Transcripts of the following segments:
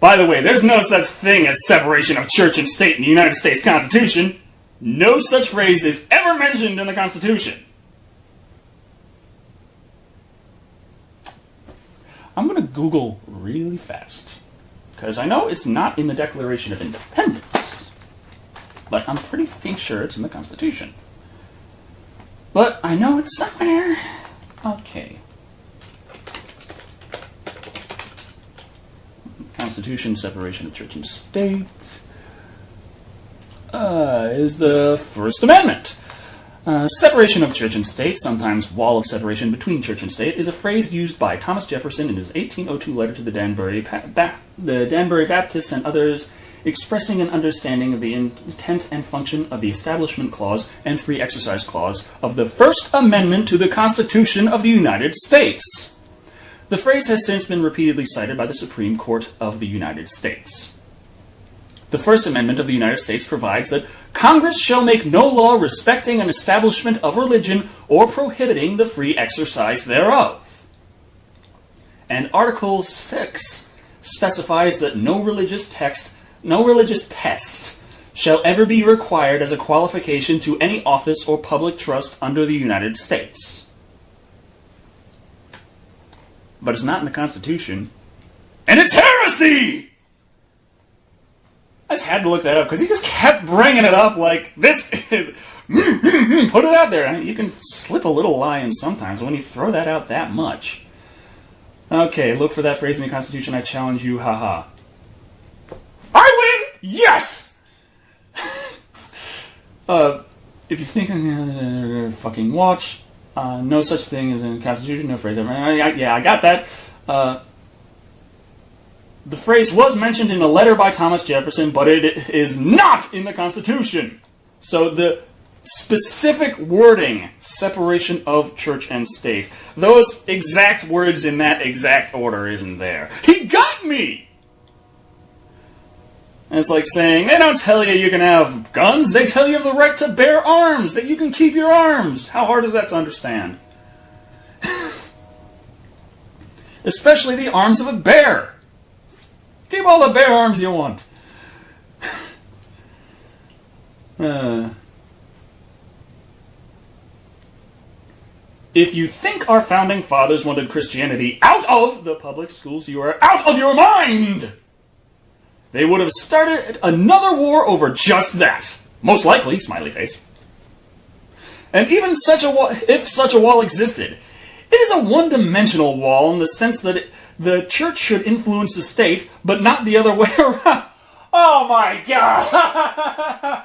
By the way, there's no such thing as separation of church and state in the United States Constitution. No such phrase is ever mentioned in the Constitution. I'm going to Google really fast, because I know it's not in the Declaration of Independence, but I'm pretty fucking sure it's in the Constitution. But I know it's somewhere. Okay. Constitution, separation of church and state, is the First Amendment. Separation of church and state, sometimes wall of separation between church and state, is a phrase used by Thomas Jefferson in his 1802 letter to the Danbury Baptists and others, expressing an understanding of the intent and function of the Establishment Clause and Free Exercise Clause of the First Amendment to the Constitution of the United States. The phrase has since been repeatedly cited by the Supreme Court of the United States. The First Amendment of the United States provides that Congress shall make no law respecting an establishment of religion or prohibiting the free exercise thereof. And Article 6 specifies that no religious test shall ever be required as a qualification to any office or public trust under the United States. But it's not in the Constitution. And it's heresy! I just had to look that up, because he just kept bringing it up like, this is... put it out there. I mean, you can slip a little lie in sometimes when you throw that out that much. Okay, look for that phrase in the Constitution. I challenge you, haha. I win! Yes! If you think I'm gonna fucking watch, no such thing as in the Constitution, no phrase ever. Yeah, I got that. The phrase was mentioned in a letter by Thomas Jefferson, but it is not in the Constitution. So the specific wording, separation of church and state, those exact words in that exact order isn't there. He got me! And it's like saying, they don't tell you can have guns, they tell you have the right to bear arms, that you can keep your arms. How hard is that to understand? Especially the arms of a bear. Keep all the bear arms you want. If you think our founding fathers wanted Christianity out of the public schools, you are out of your mind! They would have started another war over just that. Most likely, smiley face. And even if such a wall existed, it is a one-dimensional wall in the sense that the church should influence the state, but not the other way around. Oh my God!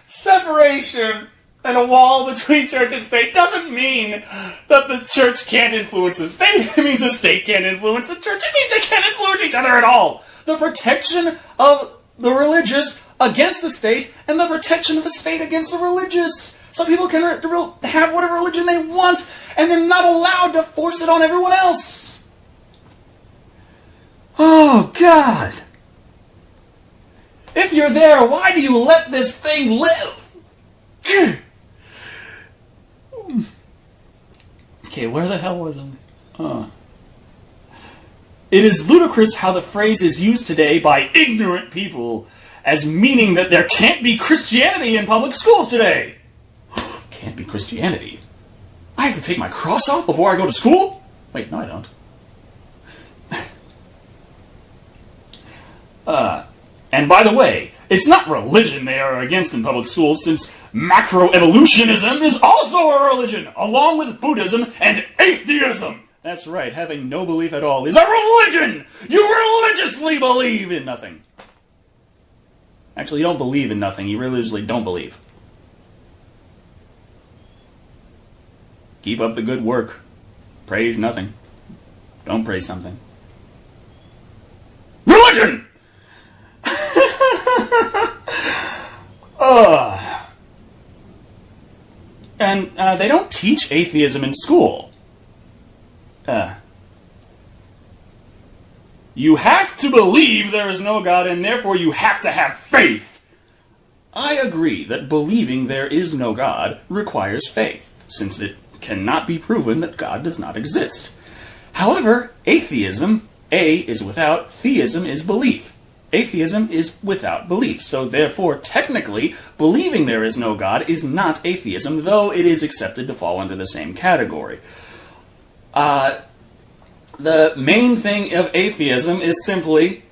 Separation and a wall between church and state doesn't mean that the church can't influence the state. It means the state can't influence the church. It means they can't influence each other at all. The protection of the religious against the state, and the protection of the state against the religious. Some people can have whatever religion they want, and they're not allowed to force it on everyone else. Oh, God. If you're there, why do you let this thing live? Okay, where the hell was I? It is ludicrous how the phrase is used today by ignorant people as meaning that there can't be Christianity in public schools today. Can't be Christianity? I have to take my cross off before I go to school? Wait, no I don't. And by the way, it's not religion they are against in public schools, since macroevolutionism is also a religion, along with Buddhism and atheism. That's right, having no belief at all is a religion! You religiously believe in nothing. Actually, you don't believe in nothing, you religiously don't believe. Keep up the good work. Praise nothing. Don't praise something. Religion! And they don't teach atheism in school. You have to believe there is no God, and therefore you have to have faith. I agree that believing there is no God requires faith, since it cannot be proven that God does not exist. However, atheism A is without, theism is belief. Atheism is without belief. So therefore, technically, believing there is no God is not atheism, though it is accepted to fall under the same category. The main thing of atheism is simply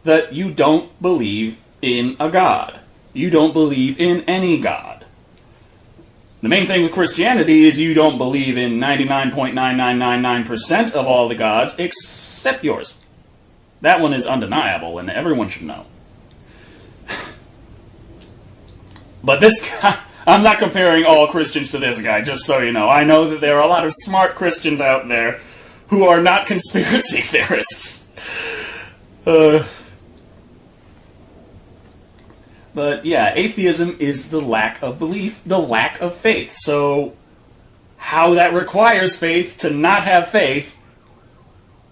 that you don't believe in a God. You don't believe in any God. The main thing with Christianity is you don't believe in 99.9999% of all the gods except yours. That one is undeniable, and everyone should know. But this guy, I'm not comparing all Christians to this guy, just so you know. I know that there are a lot of smart Christians out there who are not conspiracy theorists. But yeah, atheism is the lack of belief, the lack of faith. So, how that requires faith to not have faith,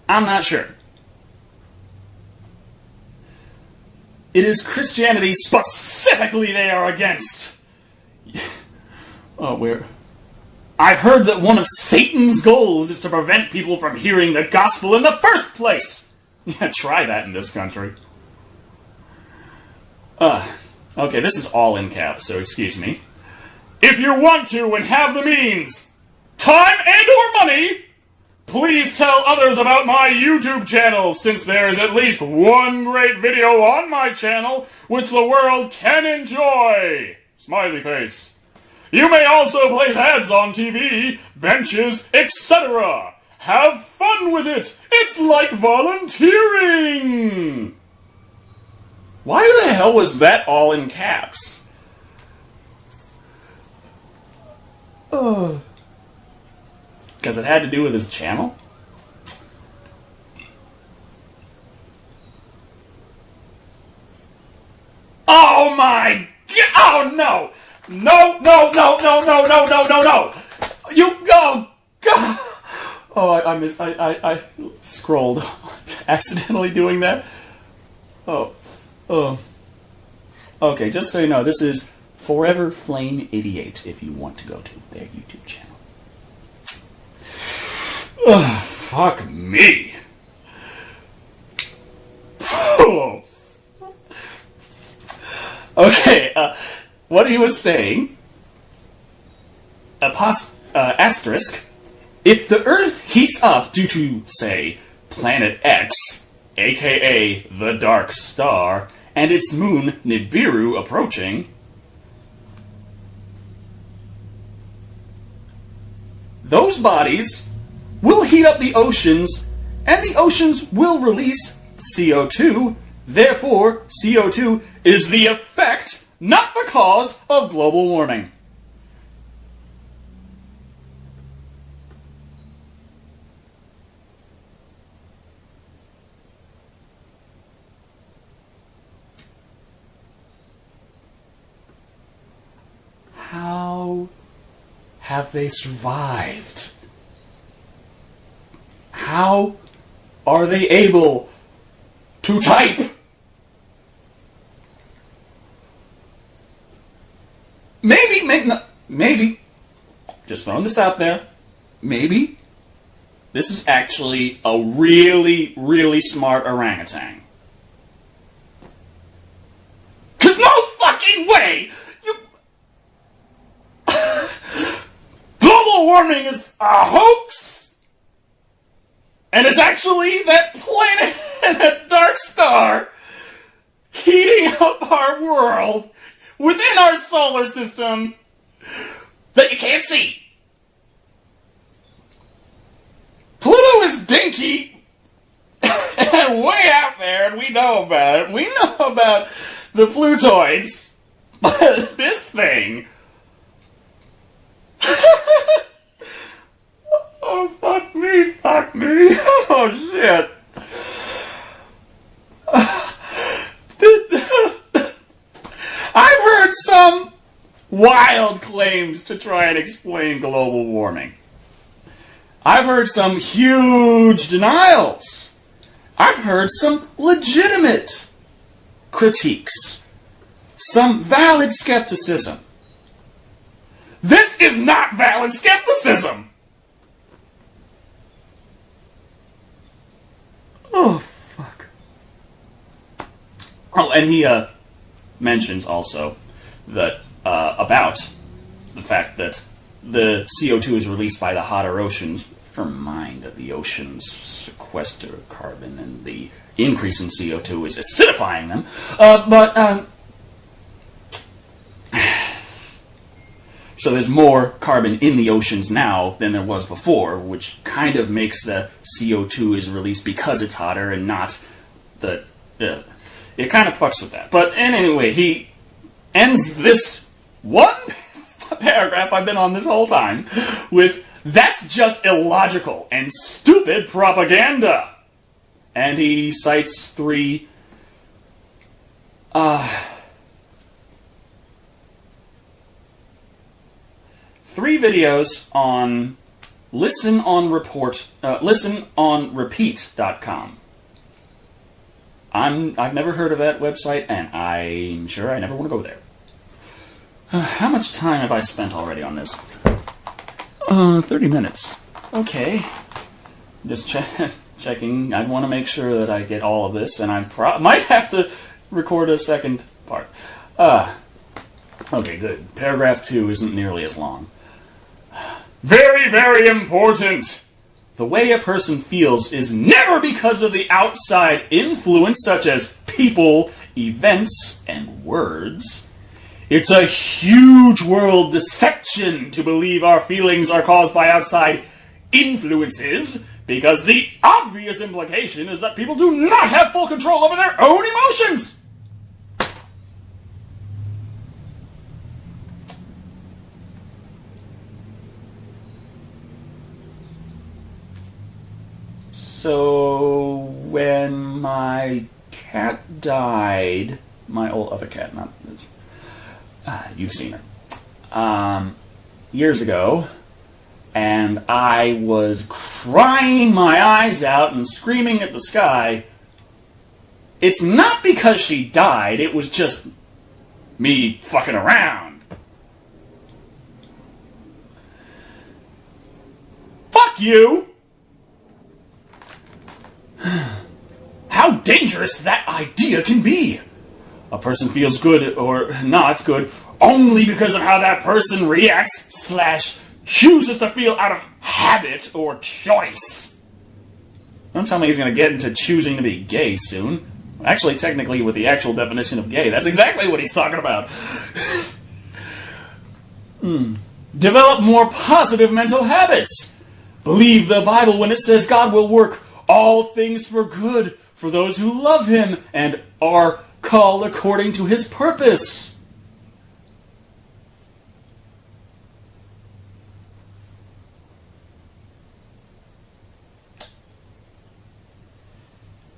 I'm not sure. It is Christianity specifically they are against. I've heard that one of Satan's goals is to prevent people from hearing the gospel in the first place. Yeah, try that in this country. Okay, this is all in caps, so excuse me. If you want to and have the means, time and or money, please tell others about my YouTube channel, since there is at least one great video on my channel which the world can enjoy. Smiley face. You may also place ads on TV, benches, etc. Have fun with it. It's like volunteering. Why the hell was that all in caps? Because it had to do with his channel? Oh my god! Oh no! No, no, no, no, no, no, no, no, no! You go! God! Oh, I scrolled. Accidentally doing that? Oh. Okay, just so you know, this is Forever Flame 88 if you want to go to their YouTube channel. Ugh, fuck me. Oh. Okay, what he was saying, asterisk, if the Earth heats up due to, say, Planet X, aka the Dark Star, and its moon Nibiru approaching, those bodies will heat up the oceans, and the oceans will release CO2. Therefore, CO2 is the effect, not the cause, of global warming. How have they survived? How are they able to type? Maybe, just throwing this out there, maybe this is actually a really, really smart orangutan. 'Cause no fucking way! Global warming is a hoax! And it's actually that planet and that dark star heating up our world within our solar system that you can't see. Pluto is dinky and way out there, and we know about it. We know about the Plutoids. But this thing... Oh, fuck me. Oh, shit. I've heard some wild claims to try and explain global warming. I've heard some huge denials. I've heard some legitimate critiques. Some valid skepticism. This is not valid skepticism! Oh, fuck. Oh, and he mentions also that about the fact that the CO2 is released by the hotter oceans. Never mind that the oceans sequester carbon and the increase in CO2 is acidifying them. So there's more carbon in the oceans now than there was before, which kind of makes the CO2 is released because it's hotter and not the... it kind of fucks with that. But anyway, he ends this one paragraph I've been on this whole time with, "That's just illogical and stupid propaganda." And he cites three videos on listenonrepeat.com. I've never heard of that website, and I'm sure I never want to go there. How much time have I spent already on this? 30 minutes. Okay. Just checking. I want to make sure that I get all of this, and I might have to record a second part. Okay, good. Paragraph 2 isn't nearly as long. Very, very important! The way a person feels is never because of the outside influence, such as people, events, and words. It's a huge world deception to believe our feelings are caused by outside influences, because the obvious implication is that people do not have full control over their own emotions. So, when my cat died, my old other cat, not this, you've seen her, years ago, and I was crying my eyes out and screaming at the sky, it's not because she died, it was just me fucking around. Fuck you! How dangerous that idea can be! A person feels good or not good only because of how that person reacts / chooses to feel out of habit or choice. Don't tell me he's going to get into choosing to be gay soon. Actually, technically, with the actual definition of gay, that's exactly what he's talking about. Develop more positive mental habits. Believe the Bible when it says God will work all things for good for those who love Him and are called according to His purpose.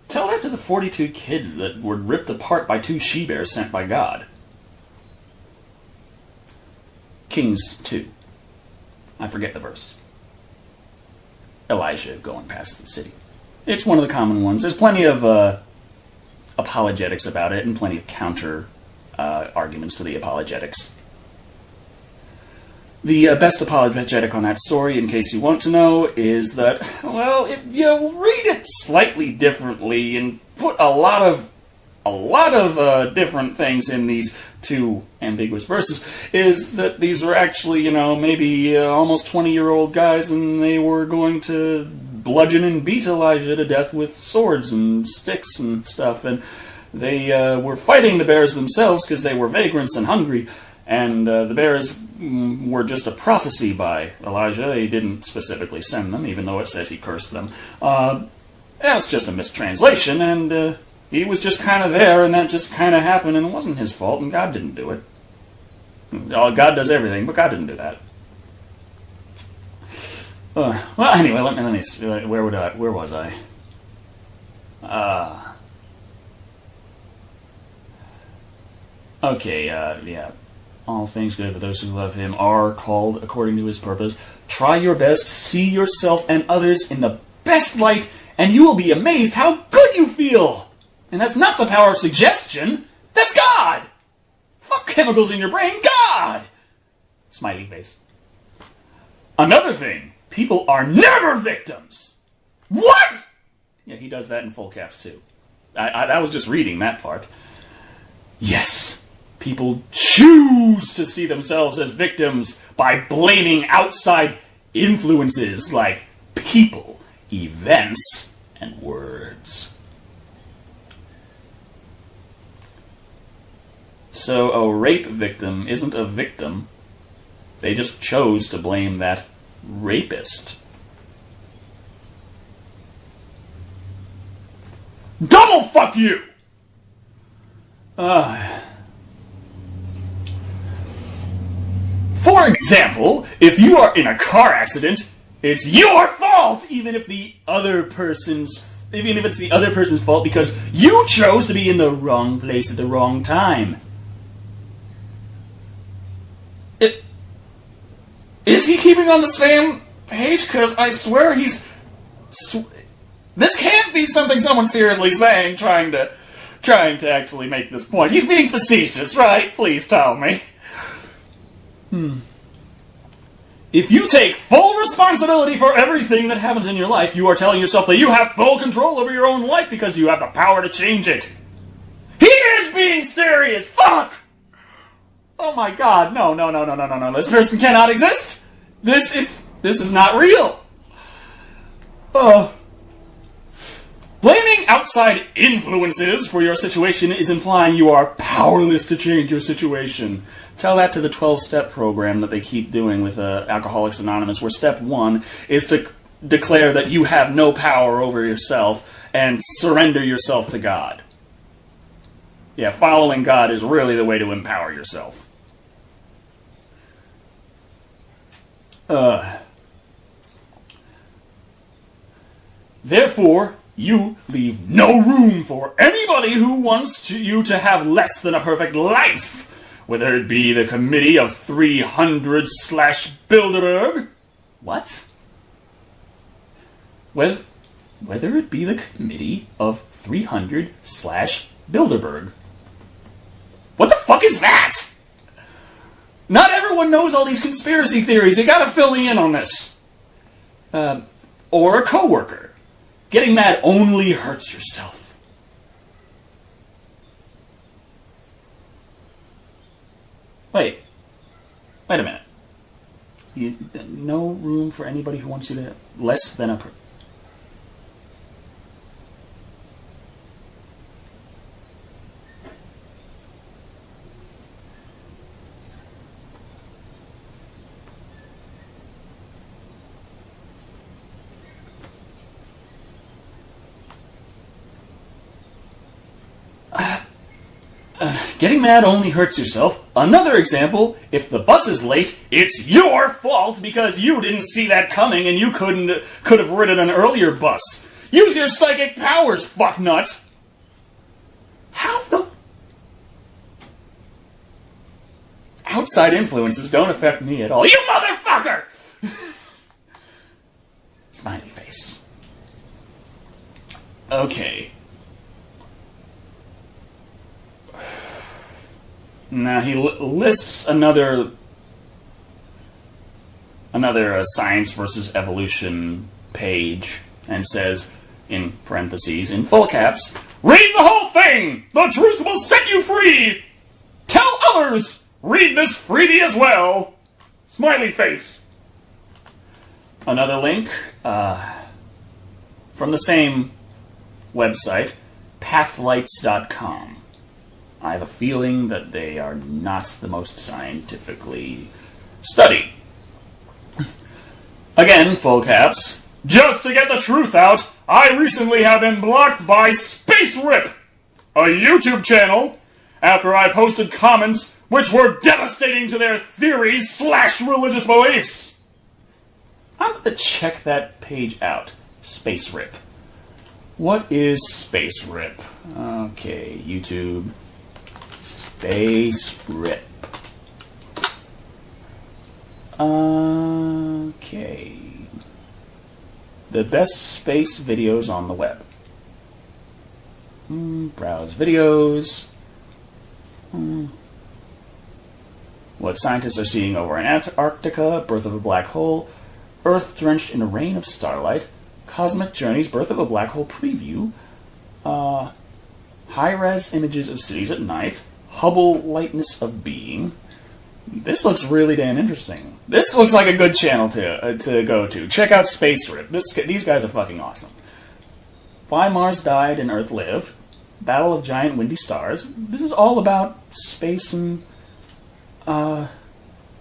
Tell that to the 42 kids that were ripped apart by 2 she-bears sent by God. Kings 2. I forget the verse. Elijah going past the city. It's one of the common ones. There's plenty of apologetics about it and plenty of counter arguments to the apologetics. The best apologetic on that story, in case you want to know, is that, well, if you read it slightly differently and put a lot of different things in these 2 ambiguous verses, is that these were actually, maybe almost 20-year-old guys, and they were going to bludgeon and beat Elijah to death with swords and sticks and stuff, and they were fighting the bears themselves because they were vagrants and hungry, and the bears were just a prophecy by Elijah. He didn't specifically send them, even though it says he cursed them. That's just a mistranslation, and he was just kind of there, and that just kind of happened, and it wasn't his fault, and God didn't do it. God does everything, but God didn't do that. Well, anyway, let me see. Where was I? Okay, yeah. All things good for those who love Him are called according to His purpose. Try your best, see yourself and others in the best light, and you will be amazed how good you feel. And that's not the power of suggestion. That's God! Fuck chemicals in your brain. God! Smiley face. Another thing. People are never victims. What? Yeah, he does that in full caps, too. I was just reading that part. Yes, people choose to see themselves as victims by blaming outside influences like people, events, and words. So a rape victim isn't a victim. They just chose to blame that rapist. Double fuck you! For example, if you are in a car accident, it's your fault, even if it's the other person's fault because you chose to be in the wrong place at the wrong time. Is he keeping on the same page? Because I swear he's... This can't be something someone's seriously saying, trying to actually make this point. He's being facetious, right? Please tell me. If you take full responsibility for everything that happens in your life, you are telling yourself that you have full control over your own life because you have the power to change it. He is being serious! Fuck! Oh my god, no. This person cannot exist! This is not real! Blaming outside influences for your situation is implying you are powerless to change your situation. Tell that to the 12-step program that they keep doing with Alcoholics Anonymous, where step 1 is to declare that you have no power over yourself and surrender yourself to God. Yeah, following God is really the way to empower yourself. Therefore, you leave no room for anybody who wants you to have less than a perfect life. Whether it be the committee of 300/Bilderberg. What? Whether it be the committee of 300/Bilderberg. What the fuck is that? Not everyone knows all these conspiracy theories. You gotta fill me in on this. Or a coworker. Getting mad only hurts yourself. Wait a minute. No room for anybody who wants you to less than a... Getting mad only hurts yourself. Another example, if the bus is late, it's your fault because you didn't see that coming and you could have ridden an earlier bus. Use your psychic powers, fucknut! How the... Outside influences don't affect me at all. You motherfucker! Smiley face. Okay. Now he lists another science versus evolution page and says, in parentheses, in full caps, read the whole thing! The truth will set you free! Tell others! Read this freebie as well! Smiley face. Another link from the same website, pathlights.com. I have a feeling that they are not the most scientifically studied. Again, full caps. Just to get the truth out, I recently have been blocked by Space Rip, a YouTube channel, after I posted comments which were devastating to their theories/religious beliefs. I'm going to check that page out. Space Rip. What is Space Rip? Okay, YouTube. Space Rip. Okay. The best space videos on the web. Browse videos. What scientists are seeing over in Antarctica, birth of a black hole, Earth drenched in a rain of starlight, Cosmic Journeys, Birth of a Black Hole preview, high-res images of cities at night, Hubble Lightness of Being. This looks really damn interesting. This looks like a good channel to go to. Check out Space Rip. These guys are fucking awesome. Why Mars Died and Earth Lived, Battle of Giant Windy Stars. This is all about space and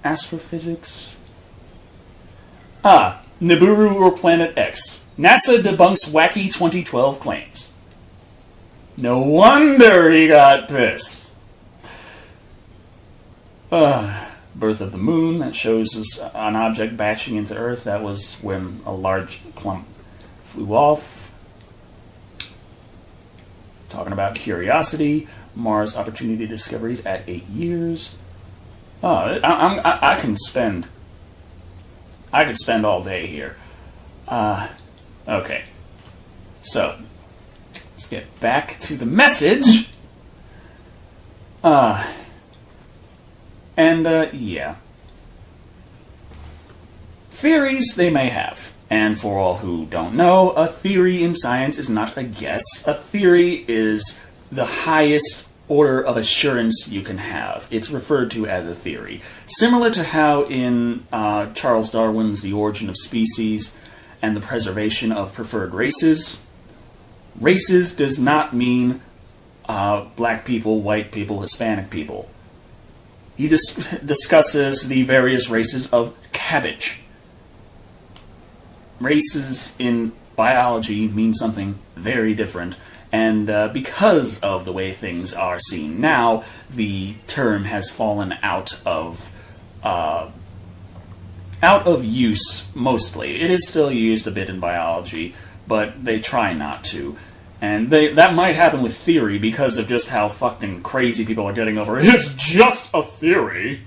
astrophysics. Nibiru or Planet X. NASA debunks wacky 2012 claims. No wonder he got pissed. Birth of the Moon, that shows us an object bashing into Earth. That was when a large clump flew off. Talking about Curiosity, Mars Opportunity Discoveries at 8 years. I could spend all day here. Okay. So, let's get back to the message. Yeah. Theories they may have. And for all who don't know, a theory in science is not a guess. A theory is the highest order of assurance you can have. It's referred to as a theory. Similar to how in Charles Darwin's The Origin of Species and the Preservation of Preferred Races, races does not mean black people, white people, Hispanic people. He discusses the various races of cabbage. Races in biology mean something very different, and because of the way things are seen now, the term has fallen out of use mostly. It is still used a bit in biology, but they try not to. And that might happen with theory because of just how fucking crazy people are getting over it. It's just a theory.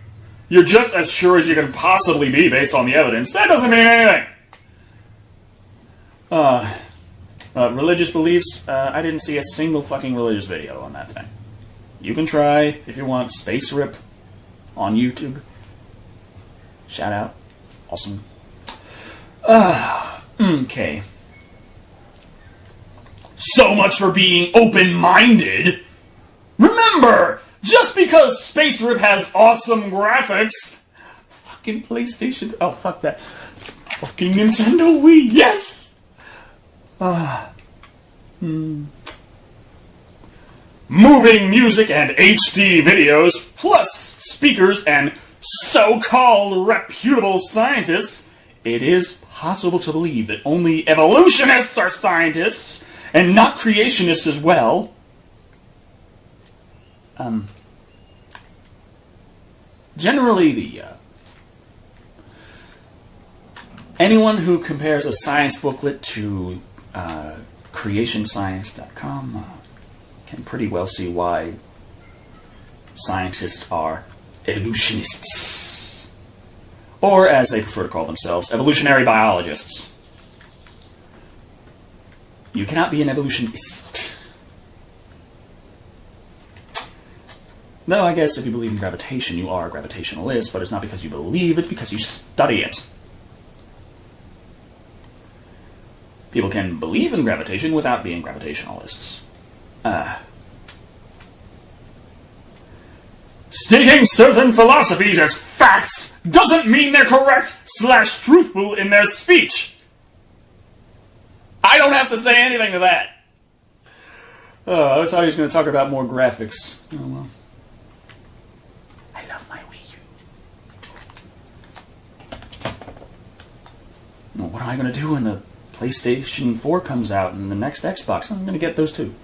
You're just as sure as you can possibly be based on the evidence. That doesn't mean anything. Religious beliefs, I didn't see a single fucking religious video on that thing. You can try, if you want, Space Rip on YouTube. Shout out. Awesome. Okay. So much for being open-minded! Remember, just because Space Rip has awesome graphics... Fucking PlayStation... Oh, fuck that. Fucking Nintendo Wii, yes! Moving music and HD videos, plus speakers and so-called reputable scientists, it is possible to believe that only evolutionists are scientists, and not creationists as well. Generally, anyone who compares a science booklet to creationscience.com can pretty well see why scientists are evolutionists. Or, as they prefer to call themselves, evolutionary biologists. You cannot be an evolutionist. Though, I guess if you believe in gravitation, you are a gravitationalist, but it's not because you believe, it's because you study it. People can believe in gravitation without being gravitationalists. Stating certain philosophies as facts doesn't mean they're correct/truthful in their speech. I don't have to say anything to that. I thought he was going to talk about more graphics. Oh well. I love my Wii U. Well, what am I going to do when the PlayStation 4 comes out and the next Xbox? I'm going to get those too.